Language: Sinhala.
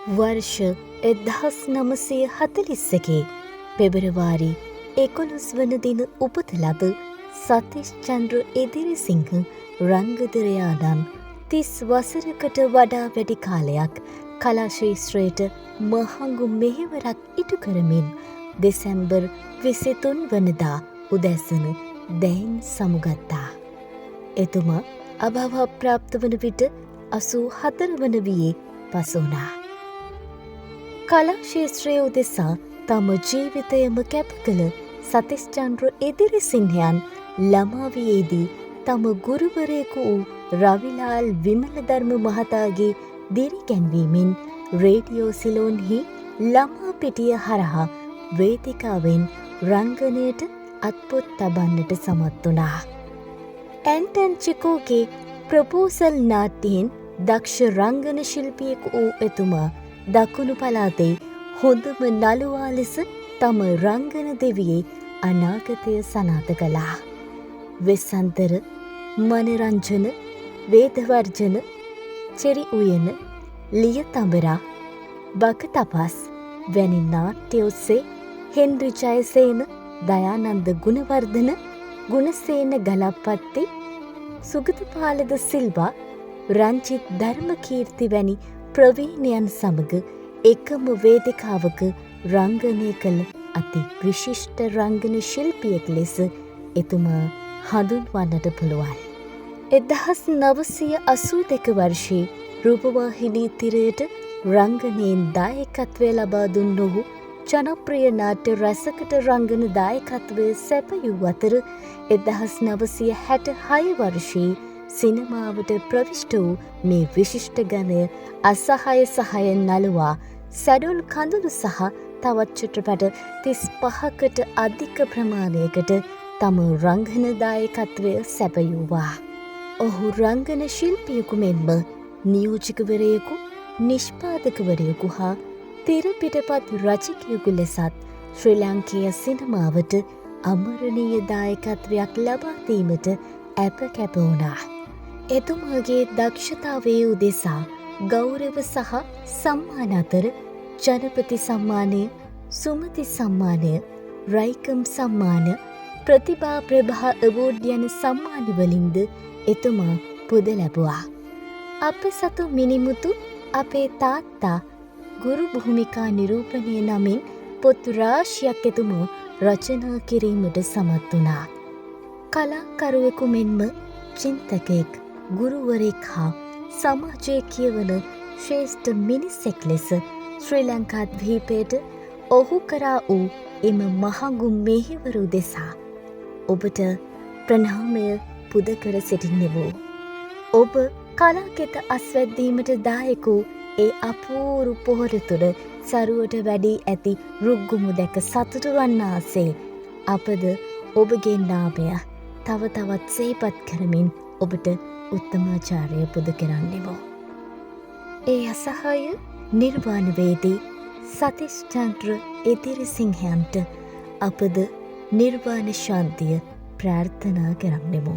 වර්ෂ 1941 පෙබරවාරි 11 වන දින උපත ලද සතිෂ් චන්ද්‍ර එදිරිසිංහ රංගදරයාණන් 30 වසරකට වඩා වැඩි කාලයක් කලා ශාස්ත්‍රයට මහඟු මෙහෙවරක් ඉටු කරමින් දෙසැම්බර් 23 වනදා උදැසන දැයින් සමුගත්තා. එතුමා අභාවප්‍රාප්ත වන විට 84 වන වියේ පසු වුණා. කලා ශාස්ත්‍රයේ උදෙසා තම ජීවිතයම කැප කළ සතිෂ් චන්ද්‍ර එදිරිසිංහයන් ළමා වියේදී තම ගුරුවරයෙකු වූ රවිලාල් විමලධර්ම මහතාගේ දිරිගැන්වීමෙන් රේඩියෝ සිලෝන්හි ළමා පිටිය හරහා වේදිකාවෙන් රංගනයට අත්පොත් තබන්නට සමත් වුණා. ඇන්ටන් චෙකෝගේ ප්‍රොපෝසල් නාට්‍යයෙන් දක්ෂ රංගන ශිල්පියෙකු වූ එතුමා දකුණු පළාතේ හොඳම නළුවා ලෙස තම රංගන දෙවියේ අනාගතය සනාථ කළා. වෙස්සන්තර, මනරංජන, වේදවර්ජන, චෙරි උයන, ලිය තඹරා, බක තපස් වැනි නාට්‍ය ඔස්සේ හෙන්රි ජයසේන, දයානන්ද ගුණවර්ධන, ගුණසේන ගලප්පත්ති, සුගතපාලද සිල්වා, රංජිත් ධර්මකීර්ති වැනි ප්‍රවීණයන් සමග එකම වේදිකාවක රංගනය කළ අති විශිෂ්ට රංගන ශිල්පියෙක් ලෙස එතුමා හඳුන්වන්නට පුළුවන්. 1982 වර්ෂයේ රූපවාහිනී තිරයට රංගනයෙන් දායකත්වය ලබා දුන් ඔහු ජනප්‍රිය නාට්‍ය රසකට රංගන දායකත්වය සැපයූ අතර 1966 වර්ෂයේ සිනමාවට ප්‍රවිෂ්ට වූ මේ විශිෂ්ට ගණය අසහාය සහාය නළුවා සැඩොල් කඳුළු සහ තවත් චිත්‍රපට 35කට අධික ප්‍රමාණයකට තම රංගන දායකත්වය සැපයූවා. ඔහු රංගන ශිල්පියෙකු මෙන්ම නියෝජකවරයෙකු, නිෂ්පාදකවරයෙකු හා තිර පිටපත් රචකයෙකු ලෙසත් ශ්‍රී ලාංකේය සිනමාවට අමරණීය දායකත්වයක් ලබා දීමට අප කැප වුණා. එතුමාගේ දක්ෂතාවයේ උදෙසා ගෞරව සහ සම්මාන අතර ජනපති සම්මානය, සුමති සම්මානය, රයිකම් සම්මාන, ප්‍රතිභා ප්‍රභා අවෝඩ් යන සම්මානවලින්ද එතුමා පුද ලැබුවා. අප සතු මිනිමුතු අපේ තාත්තා ගුරු භූමිකා නිරූපණය නමින් පොත් රාශියක් එතුමා රචනා කිරීමට සමත් වුණා. කලාකරුවෙකු මෙන්ම චින්තකයෙක්, ගුරුවරයෙක් හා සමාජයේ කියවන ශ්‍රේෂ්ඨ මිනිසෙක් ලෙස ශ්‍රී ලංකා ද්වීපයට ඔහු කරා වූ එම මහඟු මෙහෙවරු දෙසා ඔබට ප්‍රණාමය පුද කර සිටින්නෙමු. ඔබ කලාකෙත අස්වැද්දීමට දායක වූ ඒ අපූරු පොහොර තුළ සරුවට වැඩී ඇති රුක්ගුමු දැක සතුටු වන්නාසේ අපද ඔබගේ නාමය තව තවත් සිහිපත් කරමින් ඔබට උත්තමාචාරය පුද කරන්නෙමු. ඒ අසහාය නිර්වාණවේදී සතිෂ් චන්ද්‍ර එදිරිසිංහයන්ට අපද නිර්වාණ ශාන්තිය ප්‍රාර්ථනා කරන්නෙමු.